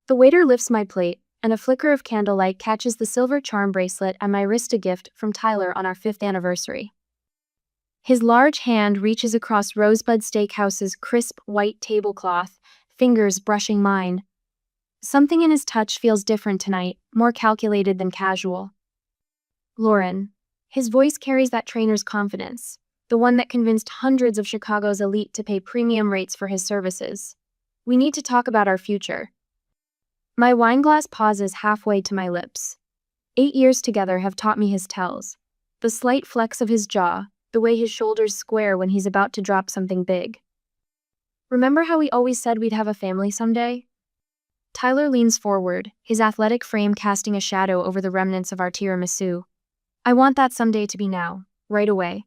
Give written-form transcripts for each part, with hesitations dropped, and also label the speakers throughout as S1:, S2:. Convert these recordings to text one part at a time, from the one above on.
S1: The waiter lifts my plate, and a flicker of candlelight catches the silver charm bracelet on my wrist, a gift from Tyler on our 5th anniversary. His large hand reaches across Rosebud Steakhouse's crisp white tablecloth, fingers brushing mine. Something in his touch feels different tonight, more calculated than casual. Lauren. His voice carries that trainer's confidence, the one that convinced hundreds of Chicago's elite to pay premium rates for his services. We need to talk about our future. My wineglass pauses halfway to my lips. 8 years together have taught me his tells. The slight flex of his jaw, the way his shoulders square when he's about to drop something big. Remember how we always said we'd have a family someday? Tyler leans forward, his athletic frame casting a shadow over the remnants of our tiramisu. I want that someday to be now, right away.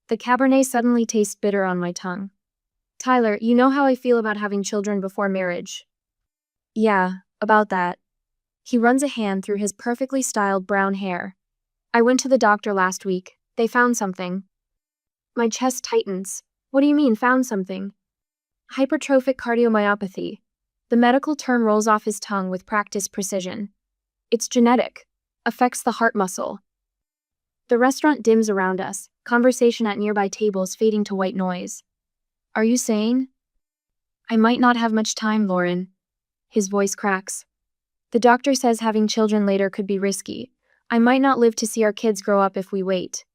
S1: The Cabernet suddenly tastes bitter on my tongue. Tyler, you know how I feel about having children before marriage. Yeah, about that. He runs a hand through his perfectly styled brown hair. I went to the doctor last week. They found something. My chest tightens. What do you mean, found something? Hypertrophic cardiomyopathy. The medical term rolls off his tongue with practiced precision. It's genetic. Affects the heart muscle. The restaurant dims around us, conversation at nearby tables fading to white noise. Are you sane? I might not have much time, Lauren. His voice cracks. The doctor says having children later could be risky. I might not live to see our kids grow up if we wait.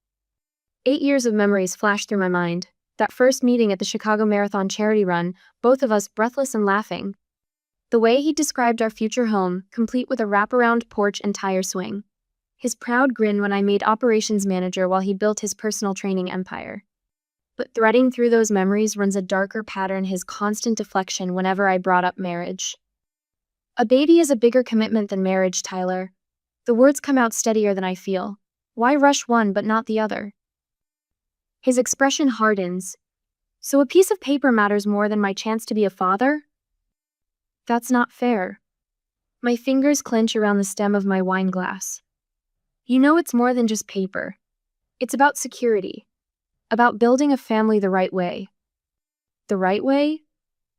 S1: 8 years of memories flash through my mind. That first meeting at the Chicago Marathon charity run, both of us breathless and laughing. The way he described our future home, complete with a wraparound porch and tire swing. His proud grin when I made operations manager while he built his personal training empire. But threading through those memories runs a darker pattern, his constant deflection whenever I brought up marriage. A baby is a bigger commitment than marriage, Tyler. The words come out steadier than I feel. Why rush one but not the other? His expression hardens. So a piece of paper matters more than my chance to be a father? That's not fair. My fingers clench around the stem of my wine glass. You know it's more than just paper. It's about security. About building a family the right way. The right way?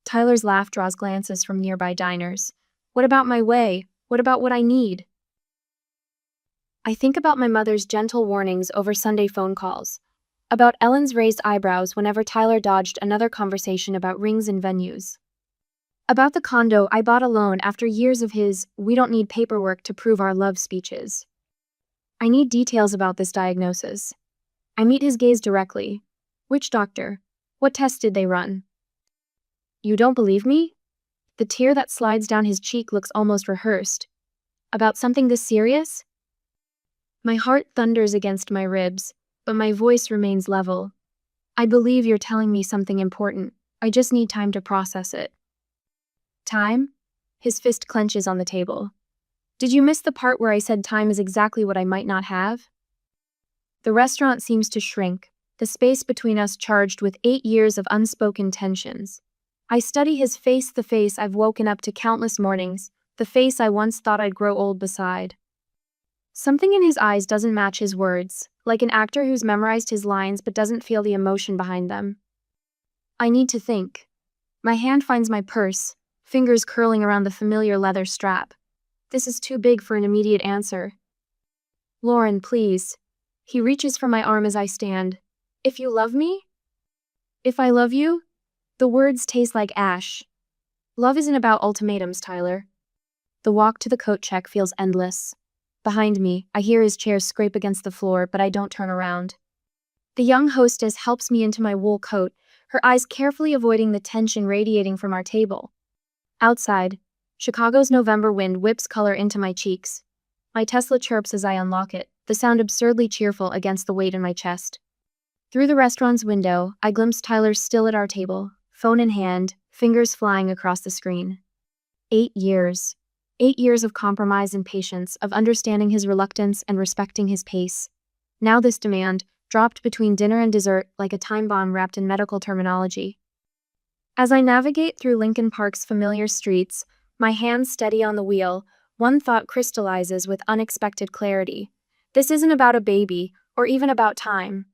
S1: Tyler's laugh draws glances from nearby diners. What about my way? What about what I need? I think about my mother's gentle warnings over Sunday phone calls. About Ellen's raised eyebrows whenever Tyler dodged another conversation about rings and venues. About the condo I bought alone after years of his "we don't need paperwork to prove our love" speeches. I need details about this diagnosis. I meet his gaze directly. Which doctor? What tests did they run? You don't believe me? The tear that slides down his cheek looks almost rehearsed. About something this serious? My heart thunders against my ribs, but my voice remains level. I believe you're telling me something important. I just need time to process it. Time? His fist clenches on the table. Did you miss the part where I said time is exactly what I might not have? The restaurant seems to shrink, the space between us charged with 8 years of unspoken tensions. I study his face, the face I've woken up to countless mornings, the face I once thought I'd grow old beside. Something in his eyes doesn't match his words, like an actor who's memorized his lines but doesn't feel the emotion behind them. I need to think. My hand finds my purse, fingers curling around the familiar leather strap. This is too big for an immediate answer. Lauren, please. He reaches for my arm as I stand. If you love me? If I love you? The words taste like ash. Love isn't about ultimatums, Tyler. The walk to the coat check feels endless. Behind me, I hear his chair scrape against the floor, but I don't turn around. The young hostess helps me into my wool coat, her eyes carefully avoiding the tension radiating from our table. Outside, Chicago's November wind whips color into my cheeks. My Tesla chirps as I unlock it, the sound absurdly cheerful against the weight in my chest. Through the restaurant's window, I glimpse Tyler still at our table, phone in hand, fingers flying across the screen. 8 years. 8 years of compromise and patience, of understanding his reluctance and respecting his pace. Now this demand, dropped between dinner and dessert like a time bomb wrapped in medical terminology. As I navigate through Lincoln Park's familiar streets, my hands steady on the wheel, one thought crystallizes with unexpected clarity. This isn't about a baby, or even about time.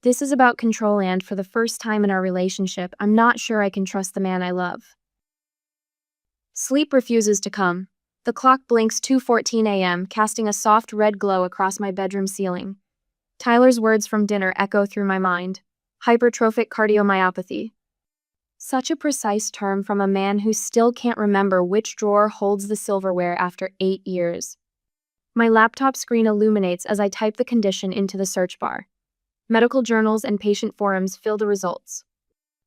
S1: This is about control, and for the first time in our relationship, I'm not sure I can trust the man I love. Sleep refuses to come. The clock blinks 2:14 a.m., casting a soft red glow across my bedroom ceiling. Tyler's words from dinner echo through my mind. Hypertrophic cardiomyopathy. Such a precise term from a man who still can't remember which drawer holds the silverware after 8 years. My laptop screen illuminates as I type the condition into the search bar. Medical journals and patient forums fill the results.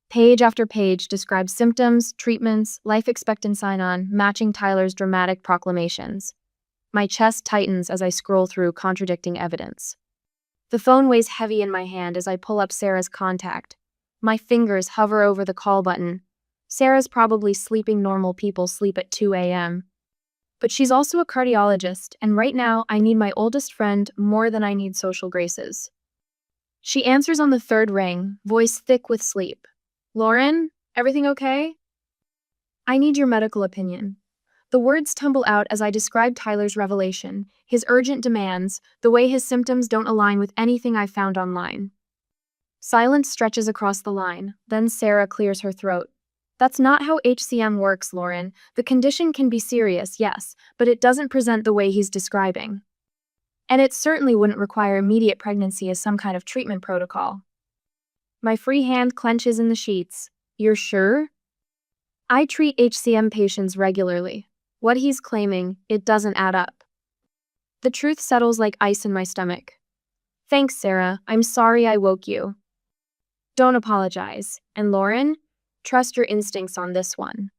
S1: Page after page describes symptoms, treatments, life expectancy sign-on, matching Tyler's dramatic proclamations. My chest tightens as I scroll through contradicting evidence. The phone weighs heavy in my hand as I pull up Sarah's contact. My fingers hover over the call button. Sarah's probably sleeping normal people sleep at 2 a.m. But she's also a cardiologist, and right now I need my oldest friend more than I need social graces. She answers on the third ring, voice thick with sleep. Lauren, everything okay? I need your medical opinion. The words tumble out as I describe Tyler's revelation, his urgent demands, the way his symptoms don't align with anything I've found online. Silence stretches across the line, then Sarah clears her throat. That's not how HCM works, Lauren. The condition can be serious, yes, but it doesn't present the way he's describing. And it certainly wouldn't require immediate pregnancy as some kind of treatment protocol. My free hand clenches in the sheets. You're sure? I treat HCM patients regularly. What he's claiming, it doesn't add up. The truth settles like ice in my stomach. Thanks, Sarah. I'm sorry I woke you. Don't apologize. And Lauren, trust your instincts on this one.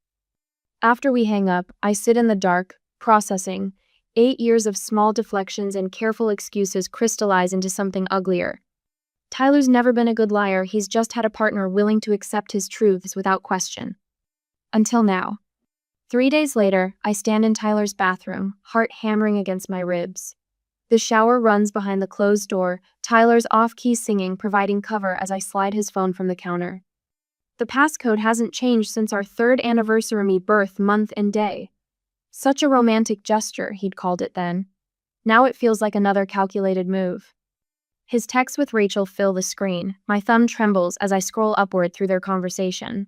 S1: After we hang up, I sit in the dark, processing. 8 years of small deflections and careful excuses crystallize into something uglier. Tyler's never been a good liar, he's just had a partner willing to accept his truths without question. Until now. 3 days later, I stand in Tyler's bathroom, heart hammering against my ribs. The shower runs behind the closed door, Tyler's off-key singing providing cover as I slide his phone from the counter. The passcode hasn't changed since our 3rd anniversary birth month and day. Such a romantic gesture, he'd called it then. Now it feels like another calculated move. His texts with Rachel fill the screen. My thumb trembles as I scroll upward through their conversation.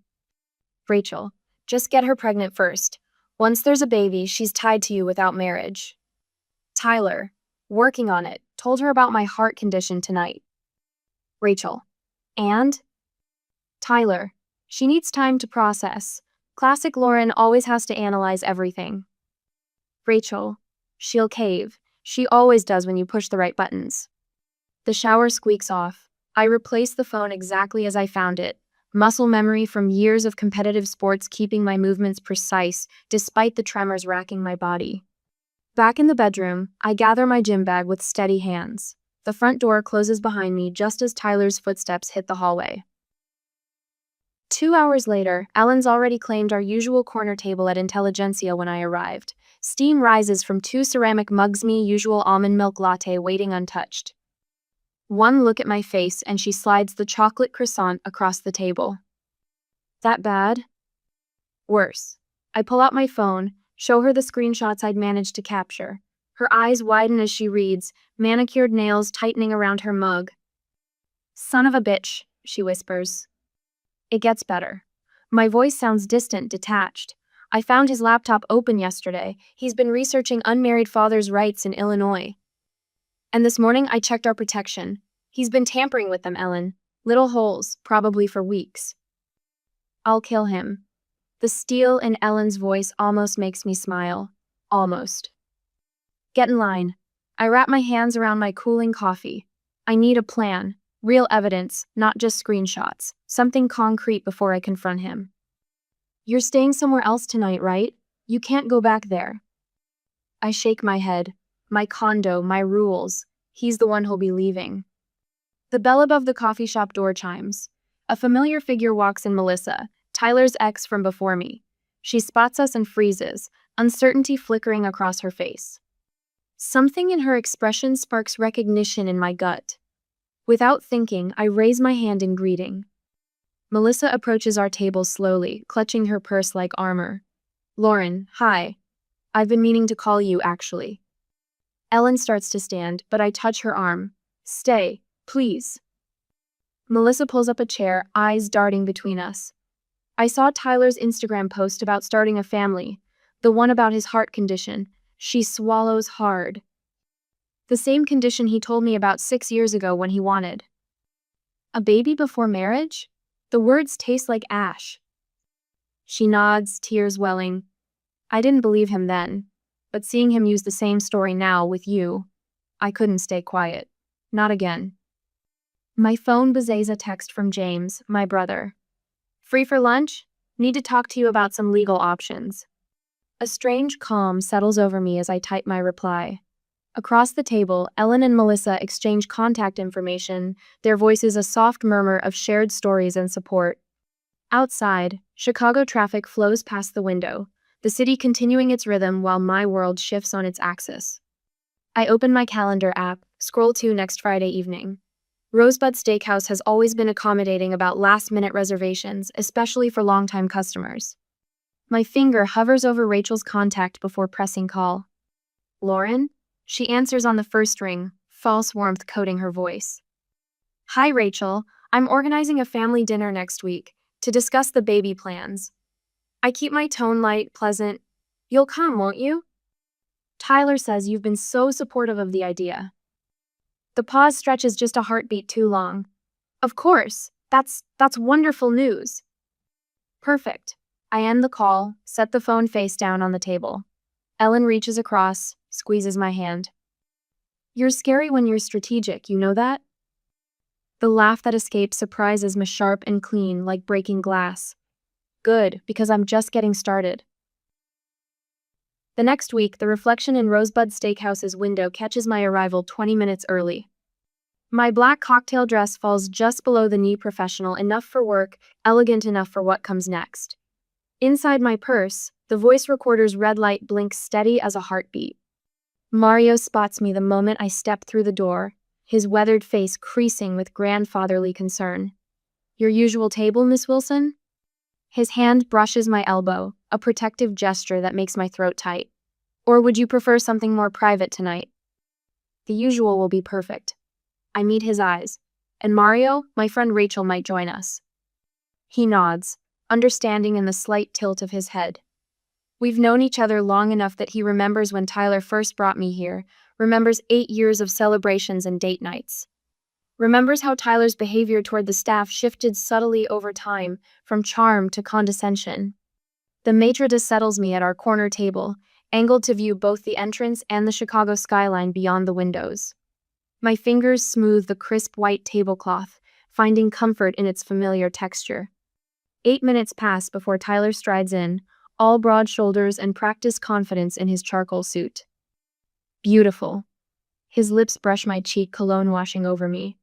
S1: Rachel, just get her pregnant first. Once there's a baby, she's tied to you without marriage. Tyler, working on it, told her about my heart condition tonight. Rachel, and? Tyler, she needs time to process. Classic Lauren always has to analyze everything. Rachel, she'll cave. She always does when you push the right buttons. The shower squeaks off. I replace the phone exactly as I found it. Muscle memory from years of competitive sports keeping my movements precise, despite the tremors racking my body. Back in the bedroom, I gather my gym bag with steady hands. The front door closes behind me just as Tyler's footsteps hit the hallway. 2 hours later, Ellen's already claimed our usual corner table at Intelligentsia when I arrived. Steam rises from 2 ceramic mugs, me usual almond milk latte waiting untouched. One look at my face and she slides the chocolate croissant across the table. That bad? Worse. I pull out my phone, show her the screenshots I'd managed to capture. Her eyes widen as she reads, manicured nails tightening around her mug. Son of a bitch, she whispers. It gets better. My voice sounds distant, detached. I found his laptop open yesterday. He's been researching unmarried fathers' rights in Illinois. And this morning I checked our protection. He's been tampering with them, Ellen. Little holes, probably for weeks. I'll kill him. The steel in Ellen's voice almost makes me smile. Almost. Get in line. I wrap my hands around my cooling coffee. I need a plan. Real evidence, not just screenshots. Something concrete before I confront him. You're staying somewhere else tonight, right? You can't go back there. I shake my head. My condo, my rules. He's the one who'll be leaving. The bell above the coffee shop door chimes. A familiar figure walks in, Melissa, Tyler's ex from before me. She spots us and freezes, uncertainty flickering across her face. Something in her expression sparks recognition in my gut. Without thinking, I raise my hand in greeting. Melissa approaches our table slowly, clutching her purse like armor. Lauren, hi. I've been meaning to call you, actually. Ellen starts to stand, but I touch her arm. Stay, please. Melissa pulls up a chair, eyes darting between us. I saw Tyler's Instagram post about starting a family. The one about his heart condition. She swallows hard. The same condition he told me about 6 years ago when he wanted a baby before marriage? The words taste like ash. She nods, tears welling. I didn't believe him then, but seeing him use the same story now with you, I couldn't stay quiet. Not again. My phone buzzes a text from James, my brother. Free for lunch? Need to talk to you about some legal options. A strange calm settles over me as I type my reply. Across the table, Ellen and Melissa exchange contact information, their voices a soft murmur of shared stories and support. Outside, Chicago traffic flows past the window, the city continuing its rhythm while my world shifts on its axis. I open my calendar app, scroll to next Friday evening. Rosebud Steakhouse has always been accommodating about last-minute reservations, especially for longtime customers. My finger hovers over Rachel's contact before pressing call. Lauren? She answers on the first ring, false warmth coating her voice. Hi, Rachel. I'm organizing a family dinner next week to discuss the baby plans. I keep my tone light, pleasant. You'll come, won't you? Tyler says you've been so supportive of the idea. The pause stretches just a heartbeat too long. Of course. That's wonderful news. Perfect. I end the call, set the phone face down on the table. Ellen reaches across, squeezes my hand. You're scary when you're strategic, you know that? The laugh that escapes surprises me sharp and clean, like breaking glass. Good, because I'm just getting started. The next week, the reflection in Rosebud Steakhouse's window catches my arrival 20 minutes early. My black cocktail dress falls just below the knee, professional enough for work, elegant enough for what comes next. Inside my purse, the voice recorder's red light blinks steady as a heartbeat. Mario spots me the moment I step through the door, his weathered face creasing with grandfatherly concern. Your usual table, Miss Wilson? His hand brushes my elbow, a protective gesture that makes my throat tight. Or would you prefer something more private tonight? The usual will be perfect. I meet his eyes. And Mario, my friend Rachel, might join us. He nods, understanding in the slight tilt of his head. We've known each other long enough that he remembers when Tyler first brought me here, remembers 8 years of celebrations and date nights. Remembers how Tyler's behavior toward the staff shifted subtly over time, from charm to condescension. The maitre d' settles me at our corner table, angled to view both the entrance and the Chicago skyline beyond the windows. My fingers smooth the crisp white tablecloth, finding comfort in its familiar texture. 8 minutes pass before Tyler strides in, all broad shoulders and practiced confidence in his charcoal suit. Beautiful. His lips brush my cheek, cologne washing over me.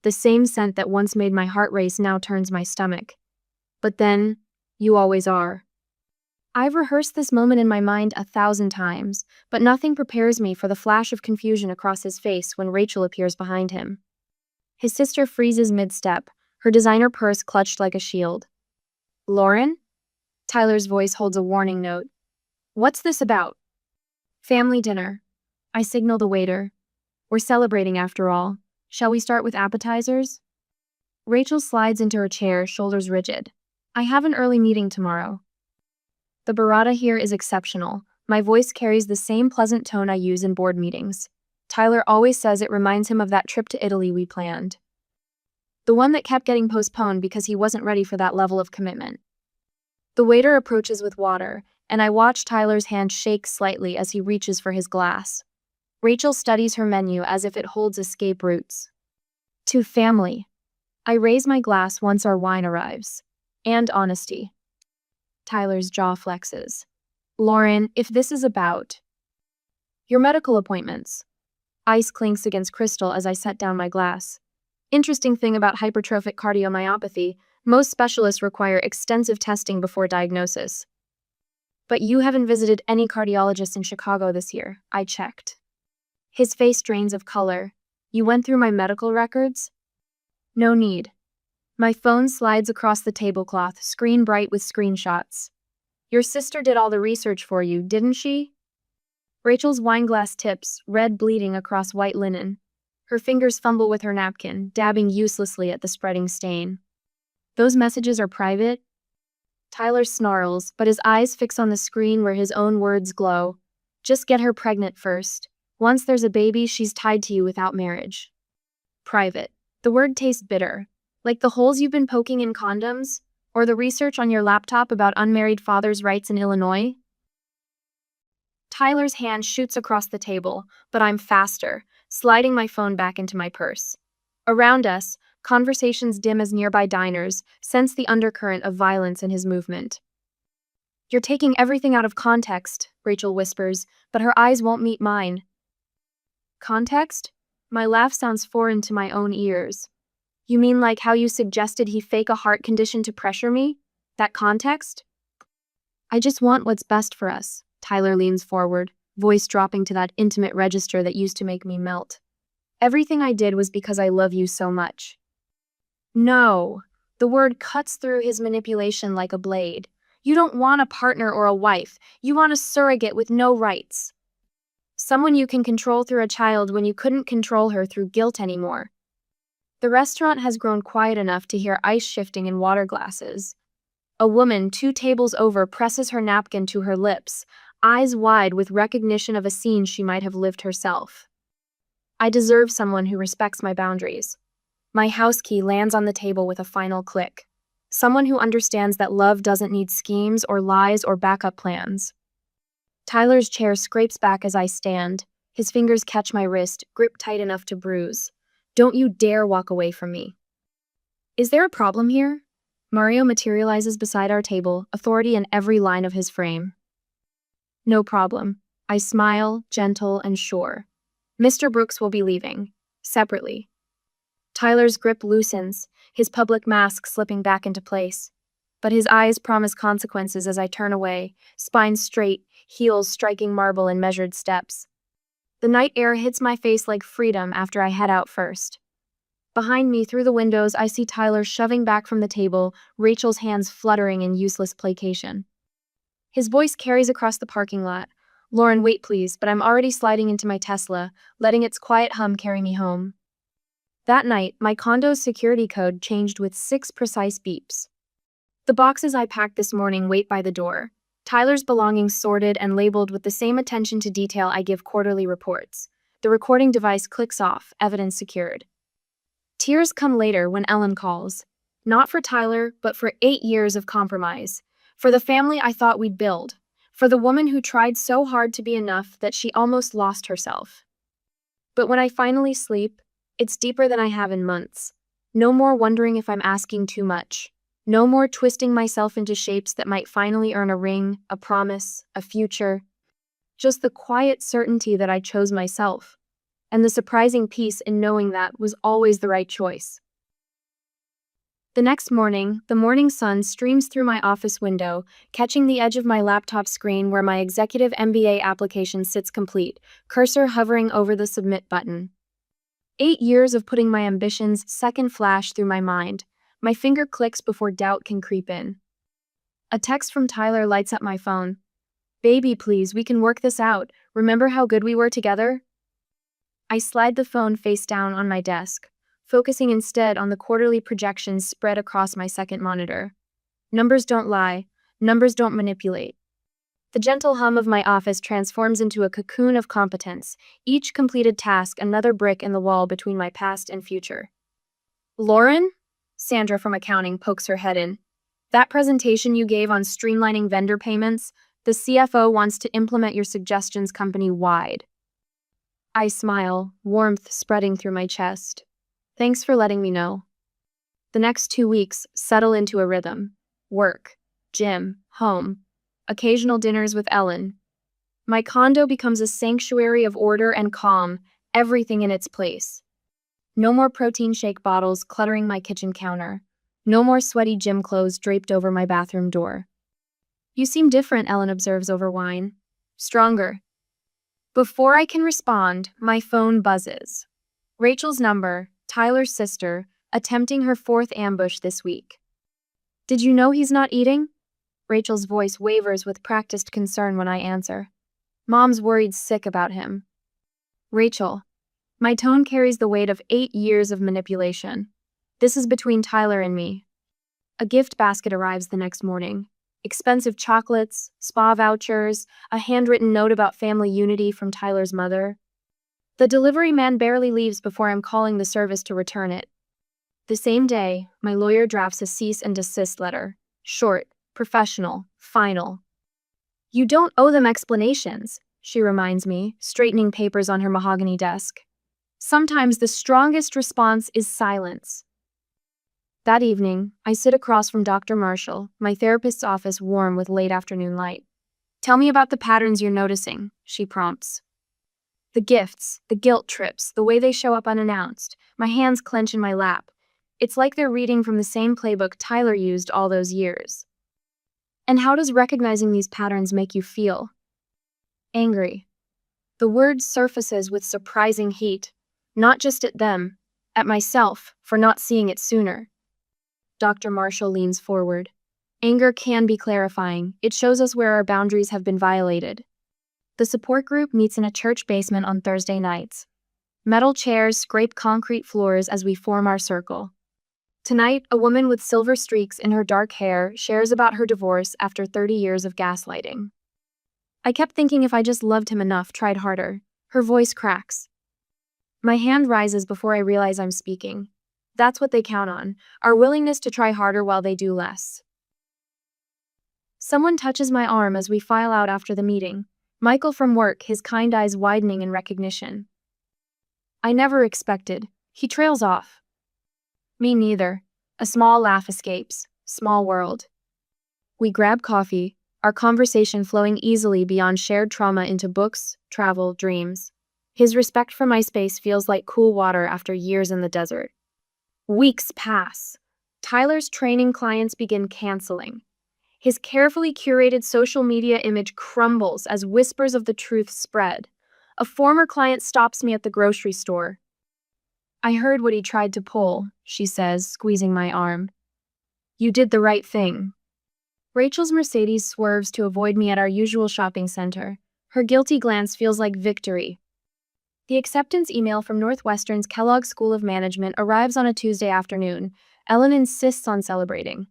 S1: The same scent that once made my heart race now turns my stomach. But then, you always are. I've rehearsed this moment in my mind 1,000 times, but nothing prepares me for the flash of confusion across his face when Rachel appears behind him. His sister freezes mid-step, her designer purse clutched like a shield. Lauren? Tyler's voice holds a warning note. What's this about? Family dinner. I signal the waiter. We're celebrating after all. Shall we start with appetizers? Rachel slides into her chair, shoulders rigid. I have an early meeting tomorrow. The burrata here is exceptional. My voice carries the same pleasant tone I use in board meetings. Tyler always says it reminds him of that trip to Italy we planned. The one that kept getting postponed because he wasn't ready for that level of commitment. The waiter approaches with water, and I watch Tyler's hand shake slightly as he reaches for his glass. Rachel studies her menu as if it holds escape routes. To family. I raise my glass once our wine arrives. And honesty. Tyler's jaw flexes. Lauren, if this is about your medical appointments. Ice clinks against crystal as I set down my glass. Interesting thing about hypertrophic cardiomyopathy, most specialists require extensive testing before diagnosis. But you haven't visited any cardiologists in Chicago this year, I checked. His face drains of color. You went through my medical records? No need. My phone slides across the tablecloth, screen bright with screenshots. Your sister did all the research for you, didn't she? Rachel's wineglass tips, red bleeding across white linen. Her fingers fumble with her napkin, dabbing uselessly at the spreading stain. Those messages are private? Tyler snarls, but his eyes fix on the screen where his own words glow. Just get her pregnant first. Once there's a baby, she's tied to you without marriage. Private. The word tastes bitter. Like the holes you've been poking in condoms? Or the research on your laptop about unmarried fathers' rights in Illinois? Tyler's hand shoots across the table, but I'm faster, sliding my phone back into my purse. Around us, conversations dim as nearby diners sense the undercurrent of violence in his movement. You're taking everything out of context, Rachel whispers, but her eyes won't meet mine. Context? My laugh sounds foreign to my own ears. You mean like how you suggested he fake a heart condition to pressure me? That context? I just want what's best for us. Tyler leans forward, voice dropping to that intimate register that used to make me melt. Everything I did was because I love you so much. No. The word cuts through his manipulation like a blade. You don't want a partner or a wife. You want a surrogate with no rights. Someone you can control through a child when you couldn't control her through guilt anymore. The restaurant has grown quiet enough to hear ice shifting in water glasses. A woman 2 tables over presses her napkin to her lips, eyes wide with recognition of a scene she might have lived herself. I deserve someone who respects my boundaries. My house key lands on the table with a final click. Someone who understands that love doesn't need schemes or lies or backup plans. Tyler's chair scrapes back as I stand. His fingers catch my wrist, grip tight enough to bruise. Don't you dare walk away from me. Is there a problem here? Mario materializes beside our table, authority in every line of his frame. No problem. I smile, gentle and sure. Mr. Brooks will be leaving. Separately. Tyler's grip loosens, his public mask slipping back into place. But his eyes promise consequences as I turn away, spine straight, heels striking marble in measured steps. The night air hits my face like freedom after I head out first. Behind me, through the windows, I see Tyler shoving back from the table, Rachel's hands fluttering in useless placation. His voice carries across the parking lot. Lauren, wait please, but I'm already sliding into my Tesla, letting its quiet hum carry me home. That night, my condo's security code changed with 6 precise beeps. The boxes I packed this morning wait by the door. Tyler's belongings sorted and labeled with the same attention to detail I give quarterly reports. The recording device clicks off, evidence secured. Tears come later when Ellen calls. Not for Tyler, but for 8 years of compromise. For the family I thought we'd build. For the woman who tried so hard to be enough that she almost lost herself. But when I finally sleep, it's deeper than I have in months. No more wondering if I'm asking too much. No more twisting myself into shapes that might finally earn a ring, a promise, a future. Just the quiet certainty that I chose myself. And the surprising peace in knowing that was always the right choice. The next morning, the morning sun streams through my office window, catching the edge of my laptop screen where my executive MBA application sits complete, cursor hovering over the submit button. 8 years of putting my ambitions second flash through my mind. My finger clicks before doubt can creep in. A text from Tyler lights up my phone. Baby, please, we can work this out. Remember how good we were together? I slide the phone face down on my desk, focusing instead on the quarterly projections spread across my second monitor. Numbers don't lie. Numbers don't manipulate. The gentle hum of my office transforms into a cocoon of competence, each completed task another brick in the wall between my past and future. Lauren? Sandra from accounting pokes her head in. That presentation you gave on streamlining vendor payments, the CFO wants to implement your suggestions company-wide. I smile, warmth spreading through my chest. Thanks for letting me know. The next 2 weeks settle into a rhythm. Work, gym, home, occasional dinners with Ellen. My condo becomes a sanctuary of order and calm, everything in its place. No more protein shake bottles cluttering my kitchen counter. No more sweaty gym clothes draped over my bathroom door. You seem different, Ellen observes over wine. Stronger. Before I can respond, my phone buzzes. Rachel's number, Tyler's sister, attempting her 4th ambush this week. Did you know he's not eating? Rachel's voice wavers with practiced concern when I answer. Mom's worried sick about him. Rachel. My tone carries the weight of 8 years of manipulation. This is between Tyler and me. A gift basket arrives the next morning. expensive chocolates, spa vouchers, a handwritten note about family unity from Tyler's mother. The delivery man barely leaves before I'm calling the service to return it. The same day, my lawyer drafts a cease and desist letter. Short, professional, final. You don't owe them explanations, she reminds me, straightening papers on her mahogany desk. Sometimes the strongest response is silence. That evening, I sit across from Dr. Marshall, my therapist's office warm with late afternoon light. Tell me about the patterns you're noticing, she prompts. The gifts, the guilt trips, the way they show up unannounced. My hands clench in my lap. It's like they're reading from the same playbook Tyler used all those years. And how does recognizing these patterns make you feel? Angry. The word surfaces with surprising heat, not just at them, at myself for not seeing it sooner. Dr. Marshall leans forward. Anger can be clarifying. It shows us where our boundaries have been violated. The support group meets in a church basement on Thursday nights. Metal chairs scrape concrete floors as we form our circle. Tonight, a woman with silver streaks in her dark hair shares about her divorce after 30 years of gaslighting. I kept thinking if I just loved him enough, tried harder. Her voice cracks. My hand rises before I realize I'm speaking. That's what they count on, our willingness to try harder while they do less. Someone touches my arm as we file out after the meeting. Michael from work, his kind eyes widening in recognition. I never expected. He trails off. Me neither. A small laugh escapes. Small world. We grab coffee, our conversation flowing easily beyond shared trauma into books, travel, dreams. His respect for my space feels like cool water after years in the desert. Weeks pass. Tyler's training clients begin canceling. His carefully curated social media image crumbles as whispers of the truth spread. A former client stops me at the grocery store. I heard what he tried to pull, she says, squeezing my arm. You did the right thing. Rachel's Mercedes swerves to avoid me at our usual shopping center. Her guilty glance feels like victory. The acceptance email from Northwestern's Kellogg School of Management arrives on a Tuesday afternoon. Ellen insists on celebrating.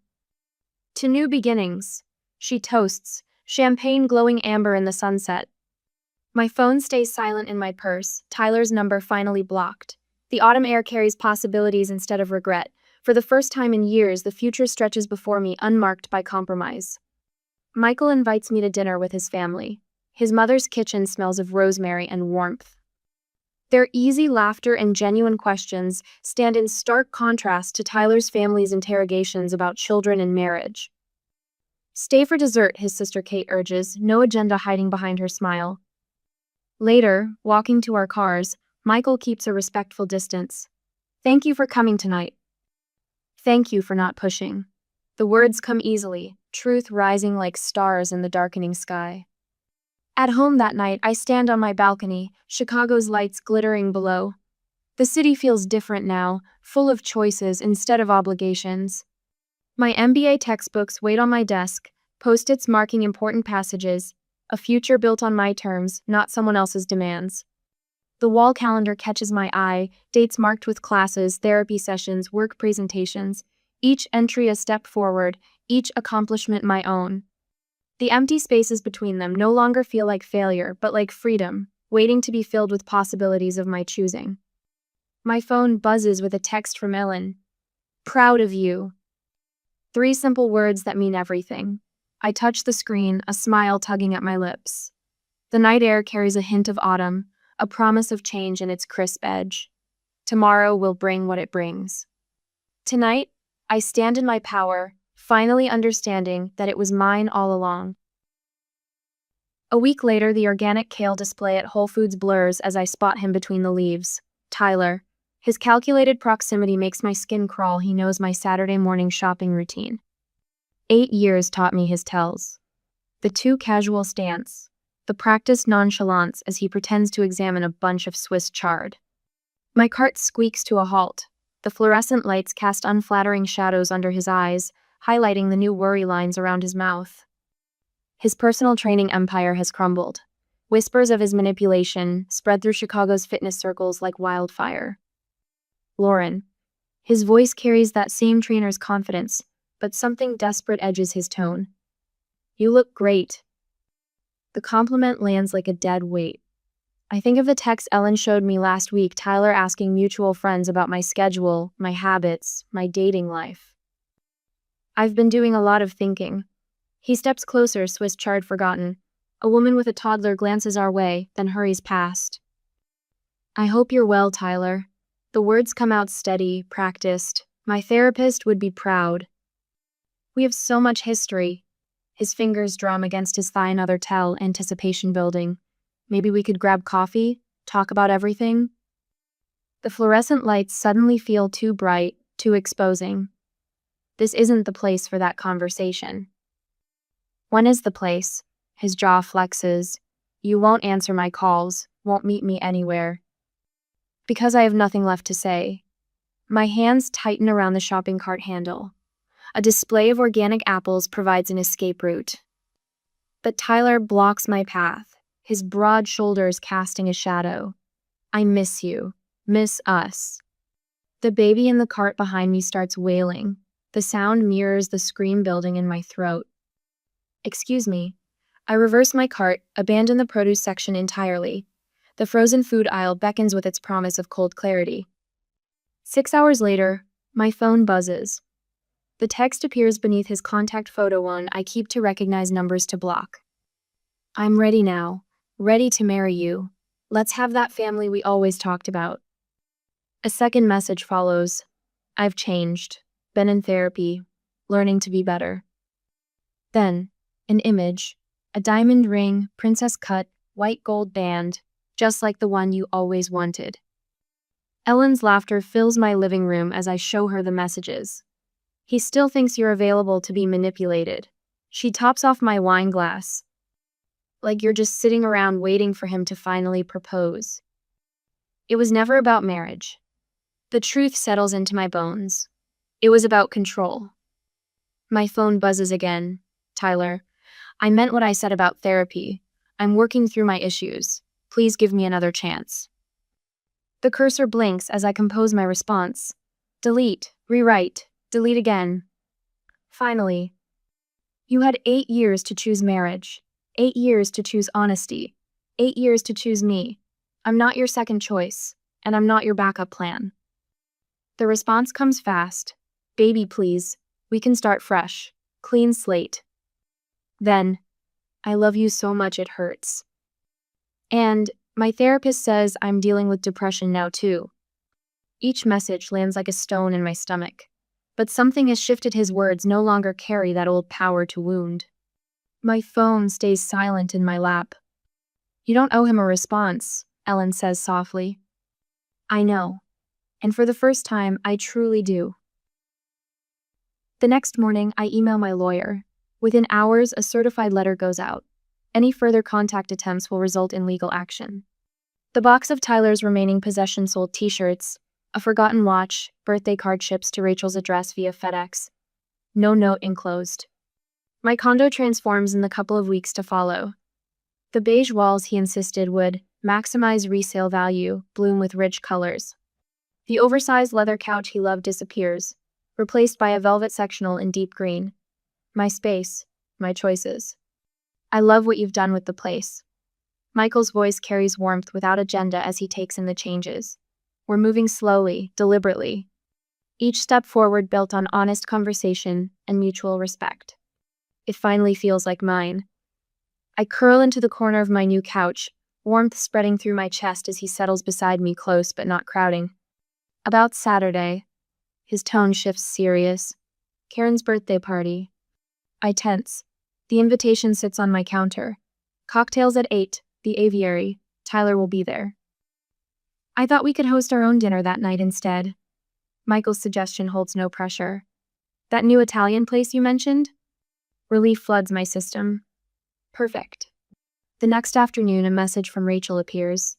S1: To new beginnings, she toasts, champagne glowing amber in the sunset. My phone stays silent in my purse, Tyler's number finally blocked. The autumn air carries possibilities instead of regret. For the first time in years, the future stretches before me unmarked by compromise. Michael invites me to dinner with his family. His mother's kitchen smells of rosemary and warmth. Their easy laughter and genuine questions stand in stark contrast to Tyler's family's interrogations about children and marriage. Stay for dessert, his sister Kate urges, no agenda hiding behind her smile. Later, walking to our cars, Michael keeps a respectful distance. Thank you for coming tonight. Thank you for not pushing. The words come easily, truth rising like stars in the darkening sky. At home that night, I stand on my balcony, Chicago's lights glittering below. The city feels different now, full of choices instead of obligations. My MBA textbooks wait on my desk, post-its marking important passages, a future built on my terms, not someone else's demands. The wall calendar catches my eye, dates marked with classes, therapy sessions, work presentations, each entry a step forward, each accomplishment my own. The empty spaces between them no longer feel like failure, but like freedom, waiting to be filled with possibilities of my choosing. My phone buzzes with a text from Ellen. Proud of you. 3 simple words that mean everything. I touch the screen, a smile tugging at my lips. The night air carries a hint of autumn, a promise of change in its crisp edge. Tomorrow will bring what it brings. Tonight, I stand in my power, finally understanding that it was mine all along. A week later, the organic kale display at Whole Foods blurs as I spot him between the leaves. Tyler. His calculated proximity makes my skin crawl. He knows my Saturday morning shopping routine. 8 years taught me his tells. The too casual stance. The practiced nonchalance as he pretends to examine a bunch of Swiss chard. My cart squeaks to a halt. The fluorescent lights cast unflattering shadows under his eyes, highlighting the new worry lines around his mouth. His personal training empire has crumbled. Whispers of his manipulation spread through Chicago's fitness circles like wildfire. Lauren. His voice carries that same trainer's confidence, but something desperate edges his tone. You look great. The compliment lands like a dead weight. I think of the text Ellen showed me last week, Tyler asking mutual friends about my schedule, my habits, my dating life. I've been doing a lot of thinking. He steps closer, Swiss chard forgotten. A woman with a toddler glances our way, then hurries past. I hope you're well, Tyler. The words come out steady, practiced. My therapist would be proud. We have so much history. His fingers drum against his thigh, another tell, anticipation building. Maybe we could grab coffee, talk about everything? The fluorescent lights suddenly feel too bright, too exposing. This isn't the place for that conversation. When is the place? His jaw flexes. You won't answer my calls, won't meet me anywhere. Because I have nothing left to say. My hands tighten around the shopping cart handle. A display of organic apples provides an escape route. But Tyler blocks my path, his broad shoulders casting a shadow. I miss you. Miss us. The baby in the cart behind me starts wailing. The sound mirrors the scream building in my throat. Excuse me. I reverse my cart, abandon the produce section entirely. The frozen food aisle beckons with its promise of cold clarity. 6 hours later, my phone buzzes. The text appears beneath his contact photo, one I keep to recognize, numbers to block. I'm ready now. Ready to marry you. Let's have that family we always talked about. A second message follows. I've changed. Been in therapy. Learning to be better. Then, an image. A diamond ring, princess cut, white gold band, just like the one you always wanted. Ellen's laughter fills my living room as I show her the messages. He still thinks you're available to be manipulated. She tops off my wine glass. Like you're just sitting around waiting for him to finally propose. It was never about marriage. The truth settles into my bones. It was about control. My phone buzzes again. Tyler, I meant what I said about therapy. I'm working through my issues. Please give me another chance. The cursor blinks as I compose my response. Delete, rewrite, delete again. Finally, you had 8 years to choose marriage, 8 years to choose honesty, 8 years to choose me. I'm not your second choice, and I'm not your backup plan. The response comes fast. Baby, please. We can start fresh. Clean slate. Then, I love you so much it hurts. And my therapist says I'm dealing with depression now too. Each message lands like a stone in my stomach. But something has shifted. His words no longer carry that old power to wound. My phone stays silent in my lap. You don't owe him a response, Ellen says softly. I know. And for the first time, I truly do. The next morning, I email my lawyer. Within hours, a certified letter goes out. Any further contact attempts will result in legal action. The box of Tyler's remaining possessions sold t-shirts, a forgotten watch, birthday card ships to Rachel's address via FedEx. No note enclosed. My condo transforms in the couple of weeks to follow. The beige walls he insisted would maximize resale value bloom with rich colors. The oversized leather couch he loved disappears, replaced by a velvet sectional in deep green. My space, my choices. I love what you've done with the place. Michael's voice carries warmth without agenda as he takes in the changes. We're moving slowly, deliberately. Each step forward built on honest conversation and mutual respect. It finally feels like mine. I curl into the corner of my new couch, warmth spreading through my chest as he settles beside me, close but not crowding. About Saturday. His tone shifts serious. Karen's birthday party. I tense. The invitation sits on my counter. Cocktails at 8, the aviary. Tyler will be there. I thought we could host our own dinner that night instead. Michael's suggestion holds no pressure. That new Italian place you mentioned? Relief floods my system. Perfect. The next afternoon, a message from Rachel appears.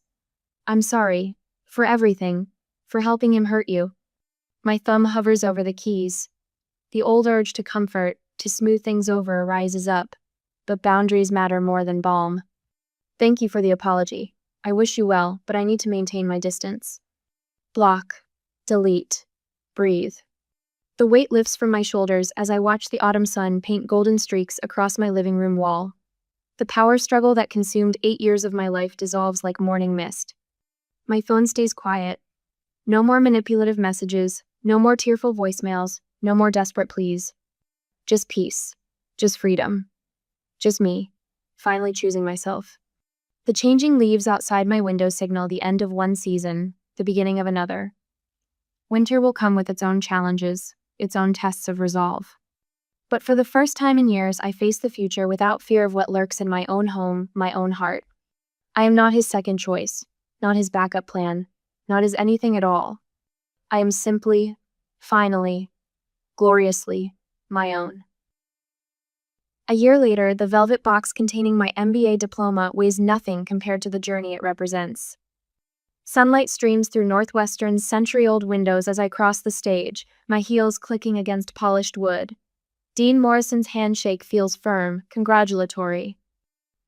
S1: I'm sorry. For everything. For helping him hurt you. My thumb hovers over the keys. The old urge to comfort, to smooth things over, rises up. But boundaries matter more than balm. Thank you for the apology. I wish you well, but I need to maintain my distance. Block. Delete. Breathe. The weight lifts from my shoulders as I watch the autumn sun paint golden streaks across my living room wall. The power struggle that consumed 8 years of my life dissolves like morning mist. My phone stays quiet. No more manipulative messages, no more tearful voicemails, no more desperate pleas. Just peace. Just freedom. Just me, finally choosing myself. The changing leaves outside my window signal the end of one season, the beginning of another. Winter will come with its own challenges, its own tests of resolve. But for the first time in years, I face the future without fear of what lurks in my own home, my own heart. I am not his second choice, not his backup plan, not his anything at all. I am simply, finally, gloriously, my own. A year later, the velvet box containing my MBA diploma weighs nothing compared to the journey it represents. Sunlight streams through Northwestern's century-old windows as I cross the stage, my heels clicking against polished wood. Dean Morrison's handshake feels firm, congratulatory.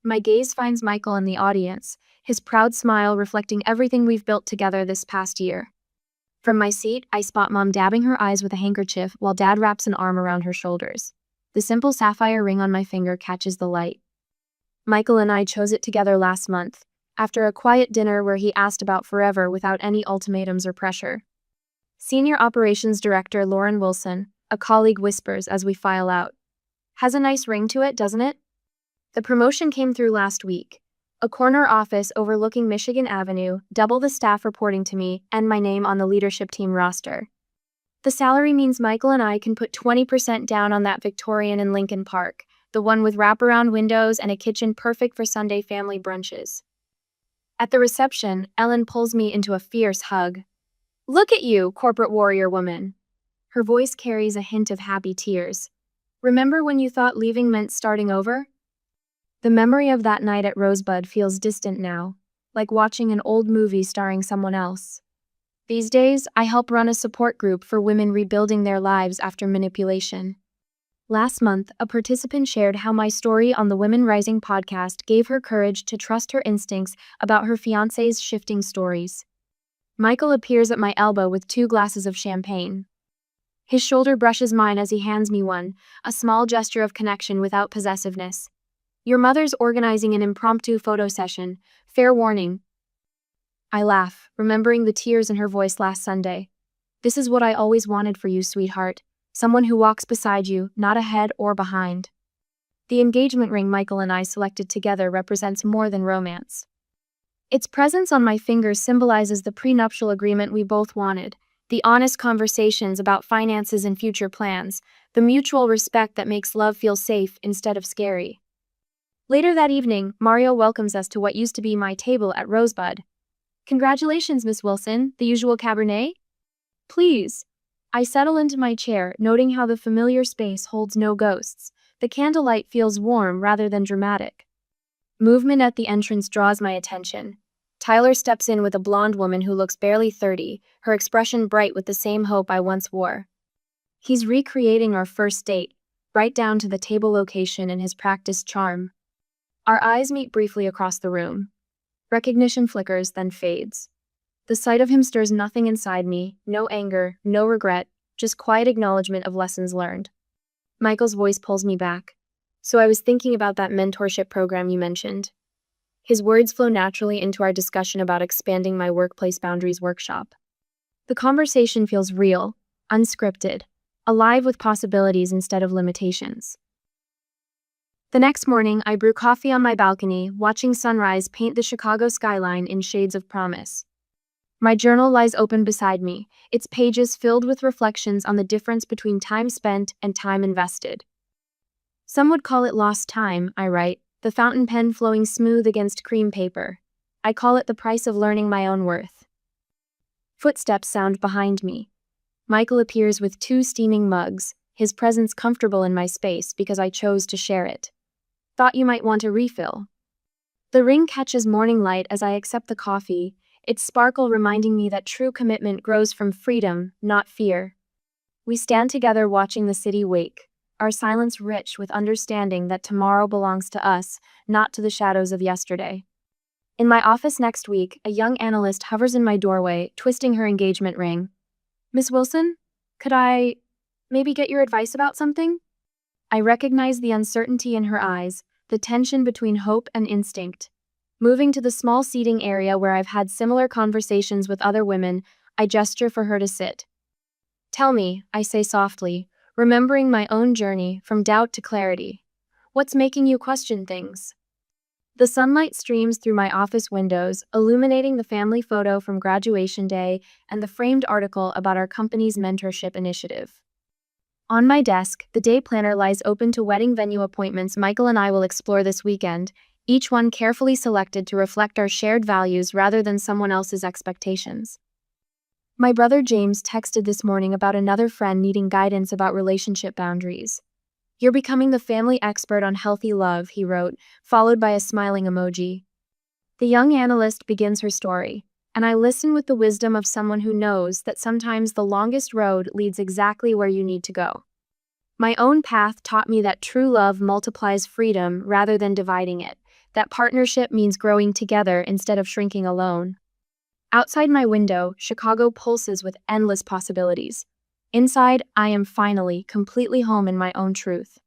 S1: My gaze finds Michael in the audience, his proud smile reflecting everything we've built together this past year. From my seat, I spot Mom dabbing her eyes with a handkerchief while Dad wraps an arm around her shoulders. The simple sapphire ring on my finger catches the light. Michael and I chose it together last month, after a quiet dinner where he asked about forever without any ultimatums or pressure. Senior Operations Director Lauren Wilson, a colleague, whispers as we file out. Has a nice ring to it, doesn't it? The promotion came through last week. A corner office overlooking Michigan Avenue, double the staff reporting to me, and my name on the leadership team roster. The salary means Michael and I can put 20% down on that Victorian in Lincoln Park, the one with wraparound windows and a kitchen perfect for Sunday family brunches. At the reception, Ellen pulls me into a fierce hug. Look at you, corporate warrior woman. Her voice carries a hint of happy tears. Remember when you thought leaving meant starting over? The memory of that night at Rosebud feels distant now, like watching an old movie starring someone else. These days, I help run a support group for women rebuilding their lives after manipulation. Last month, a participant shared how my story on the Women Rising podcast gave her courage to trust her instincts about her fiancé's shifting stories. Michael appears at my elbow with 2 glasses of champagne. His shoulder brushes mine as he hands me one, a small gesture of connection without possessiveness. Your mother's organizing an impromptu photo session. Fair warning. I laugh, remembering the tears in her voice last Sunday. This is what I always wanted for you, sweetheart. Someone who walks beside you, not ahead or behind. The engagement ring Michael and I selected together represents more than romance. Its presence on my finger symbolizes the prenuptial agreement we both wanted, the honest conversations about finances and future plans, the mutual respect that makes love feel safe instead of scary. Later that evening, Mario welcomes us to what used to be my table at Rosebud. Congratulations, Miss Wilson, the usual Cabernet? Please. I settle into my chair, noting how the familiar space holds no ghosts. The candlelight feels warm rather than dramatic. Movement at the entrance draws my attention. Tyler steps in with a blonde woman who looks barely 30, her expression bright with the same hope I once wore. He's recreating our first date, right down to the table location and his practiced charm. Our eyes meet briefly across the room. Recognition flickers, then fades. The sight of him stirs nothing inside me, no anger, no regret, just quiet acknowledgement of lessons learned. Michael's voice pulls me back. So I was thinking about that mentorship program you mentioned. His words flow naturally into our discussion about expanding my workplace boundaries workshop. The conversation feels real, unscripted, alive with possibilities instead of limitations. The next morning, I brew coffee on my balcony, watching sunrise paint the Chicago skyline in shades of promise. My journal lies open beside me, its pages filled with reflections on the difference between time spent and time invested. Some would call it lost time, I write, the fountain pen flowing smooth against cream paper. I call it the price of learning my own worth. Footsteps sound behind me. Michael appears with 2 steaming mugs, his presence comfortable in my space because I chose to share it. Thought you might want a refill. The ring catches morning light as I accept the coffee, its sparkle reminding me that true commitment grows from freedom, not fear. We stand together watching the city wake, our silence rich with understanding that tomorrow belongs to us, not to the shadows of yesterday. In my office next week, a young analyst hovers in my doorway, twisting her engagement ring. Miss Wilson, could I... Maybe get your advice about something? I recognize the uncertainty in her eyes, the tension between hope and instinct. Moving to the small seating area where I've had similar conversations with other women, I gesture for her to sit. Tell me, I say softly, remembering my own journey from doubt to clarity. What's making you question things? The sunlight streams through my office windows, illuminating the family photo from graduation day and the framed article about our company's mentorship initiative. On my desk, the day planner lies open to wedding venue appointments Michael and I will explore this weekend, each one carefully selected to reflect our shared values rather than someone else's expectations. My brother James texted this morning about another friend needing guidance about relationship boundaries. You're becoming the family expert on healthy love, he wrote, followed by a smiling emoji. The young analyst begins her story, and I listen with the wisdom of someone who knows that sometimes the longest road leads exactly where you need to go. My own path taught me that true love multiplies freedom rather than dividing it, that partnership means growing together instead of shrinking alone. Outside my window, Chicago pulses with endless possibilities. Inside, I am finally completely home in my own truth.